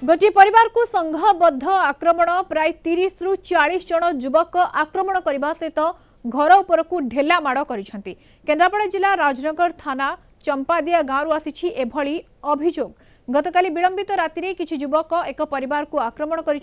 गोटे परिवार को संघबद्ध आक्रमण प्राय 30 रु 40 जन युवक आक्रमण करने सहित घर उपर को ढेला माड़ कर केन्द्रापड़ा जिला राजनगर थाना चंपादिया गांव आसी एभली अभियोग। गतकाली विलंबित राति में किछि युवक एक परिवार को आक्रमण कर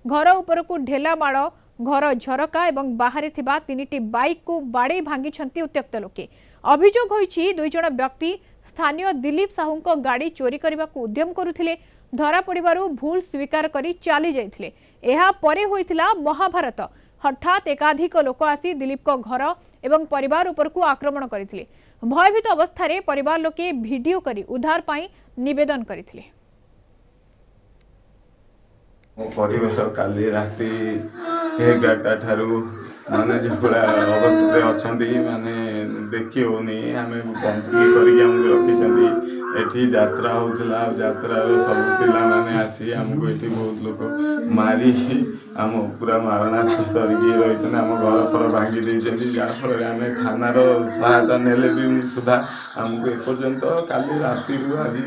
घर उपर को ढेला माड़ घर झरका एवं बाहर थिबा 3टी बाइक को बाड़े भांगी उत्त्यक्त लोके। अभियोग होइछि 2 जन व्यक्ति स्थानीय दिलीप साहू को गाड़ी चोरी करने को उद्यम करुथिले। धरा पड़ू भूल स्वीकार करी चली जाइथिले। एहा परे होइथिला महाभारत। हठात एकाधिक लोक आसी दिलीप को घर एवं परिवार उपर को आक्रमण करथिले। भयभीत अवस्था रे परिवार लोके वीडियो करी उद्धार पाई निवेदन करथिले। परिवार काली राति 11टा ठारू माने जो अवस्था अच्छा माने देखी होनी आम बंदी करके रखी एठी यात्रा होता यात्रार सब पिला माने आसी आमको एठी बहुत लोग मारी आम पूरा मारणास्त्र करके रही आम घर पर भांगी देती जहाँफल आम थानार सहायता नेले भी सुधा आमको एपर्यंत काली राति आज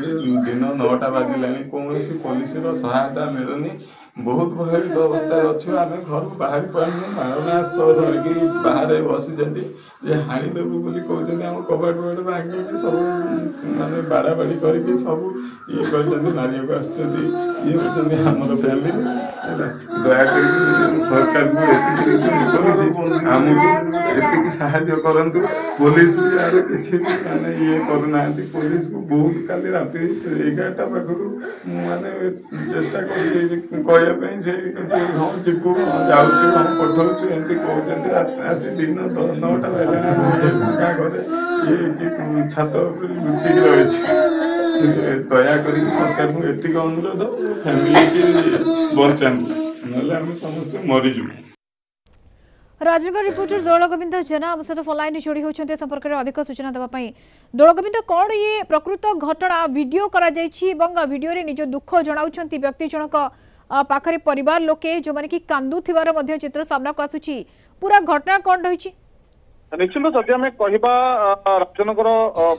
दिन 9टा बाजिला कौन पुलिस सहायता मिलूनी। बहुत भयभीत अवस्था अच्छे आम घर बाहर पानी मारणास्त्र धरिकी बाहर बसी हाणीदेबू बोली कहते आम कबाट बट भांगी सब माने बाड़ा बाड़ी करके सब ये कहते मारिया आसुँच आमर फैमिली दयाकोर सरकार को आमको साहाय्य करतु। पुलिस भी यार किसी भी माने ये करना पुलिस को बहुत काली राति 11टा पाखु माने चेष्टा कर हाँ जीवु जाऊँ हाँ पठाऊ एमती कहते आसी दिन 9टा फाँका घरे ये छात लुचिक रही दयाकोर सरकार को एतिक अनुरोध फैमिली की बचाते ना समस्त मरीजु। राजनगर रिपोर्टर दौलगोविंद जेना आम सहित फोनलाइन जोड़ी होती संपर्क में अधिक सूचना देवाई। दौलगोविंद कौन ये प्रकृत घटना वीडियो वीडियो रे निज दुख जनाऊँ व्यक्ति जनक पाखरे परिवार लोके जो माने कि कांदुथिबार मध्य चित्र सामना को आसुची पूरा घटना कौन रही? निश्चित जदि आम कहवा राजनगर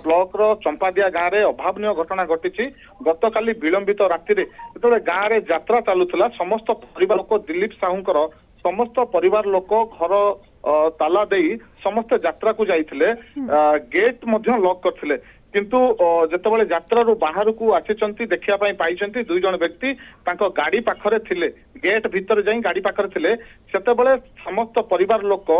ब्लॉक चंपादिया गाँव में अभावन घटना घटी। गत काली विलंबित राति जो गाँव में यात्रा चलुला समस्त परिवार लोक दिलीप साहूंकर समस्त परिवार लोक घर ताला दे समस्त यात्रा को जाइथिले। गेट मध्य लॉक करथिले किंतु जेतेबेले यात्रा रो बाहर को आसी देखिया पाई 2 जन व्यक्ति तांको गाड़ी पाखरे थिले। गेट भीतर जाई गाड़ी पाखरे थिले सेतेबेले समस्त परिवार लोक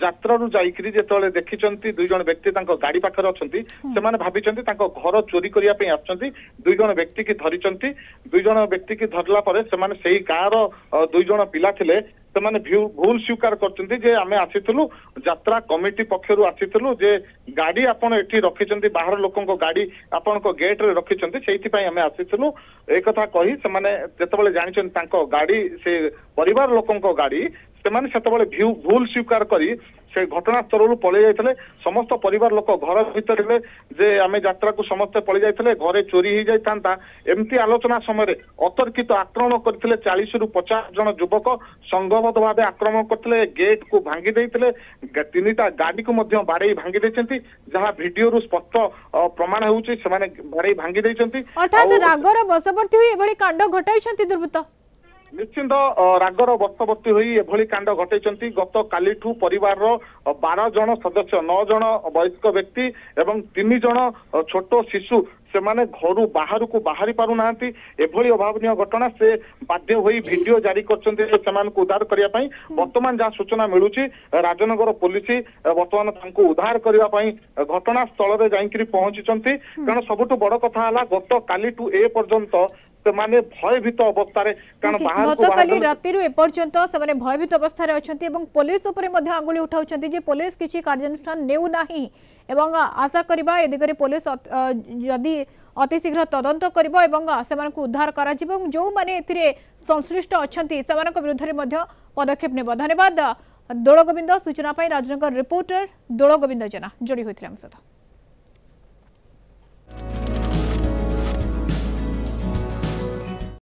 यात्रा रो जाईकरी जेतेबेले देखिचंती 2 जन व्यक्ति तांको गाड़ी पाखरे अछंती सेमाने भाबिचंती तांको घर चोरी करिया पे आछंती। 2 जन व्यक्ति की धरिचंती। 2 जन व्यक्ति की धरला परे सेमाने सेही गाँव रो 2 जन पिला थिले सेमाने भूल स्वीकार करचंती जे आमे आसीथलु यात्रा कमिटी पक्षरु आसीथलु जे गाड़ी आपण एठी रखिचंती बाहर लोकन को गाड़ी आपण को गेट रे रखिचंती सेहिति पई आमे आसीथलु। ए कथा कहि सेमाने जेतेबेले जानिचंती तांको गाड़ी से परिवार लोकन को गाड़ी सेमाने सेतेबेले भूल स्वीकार करी से घटनास्थल पलि जाइथिले। समस्त परिवार लोक घर भीतर जे आमे यात्रा को समस्त पलि जाइथिले घरे चोरी हो जाता एमती आलोचना समय अतर्कित आक्रमण करथिले। 40 रु 50 जन युवक संघबद्ध भाव आक्रमण करथिले। गेट को भांगी देइथिले। 3टा गाड़ी को मध्य बाड़े भांगी देइछंती जहां वीडियो रु स्पष्ट प्रमाण होउची सेमाने बाड़े भांगी देइछंती। अर्थात रागर बसवर्ती होई एभली कांड घटाइछंती दुर्बृत्त। निश्चिंत रागर बस्तवर्ती हुई एभली कांड घटाई। गत काली परिवार 12 जन सदस्य 9 जन वयस्क व्यक्ति एवं 3 जन छोट शिशु से माने घर बाहर को बाहरी पारु नांती। एभली अभावनीय घटना से बाध्य होई वीडियो जारी करछन्ते सेमान को उद्धार करिया पई। वर्तमान जहाँ सूचना मिलुची राजनगर पुलिस वर्तमान तांको उद्धार करिया पई घटना स्थल रे जाइकरी पहुंचीचंती। कारण सबुठ बड़ कथा हला गत काली टू ए पर्यंत माने भयभीत अवस्था गतकाली राति एपर्यंत से भयभीत अवस्था पुलिस आंगुली उठाउछन्ती जे पुलिस किसी कार्यानुष्ठान नेउ नाही एवं आशा करिबा ए दिगरे पुलिस जदि अतिशीघ्र तदंत करिबो एवं सेमानकु उद्धार करा जिवो जो माने एथिरे संश्लिष्ट अछन्ती सेमानक विरुद्ध पदक्षेप नेबो। धन्यवाद दौलगोविंद। सूचना पाई राजनगर रिपोर्टर दौलगोविंद जेना जोड़ी होइथिले हम सहित।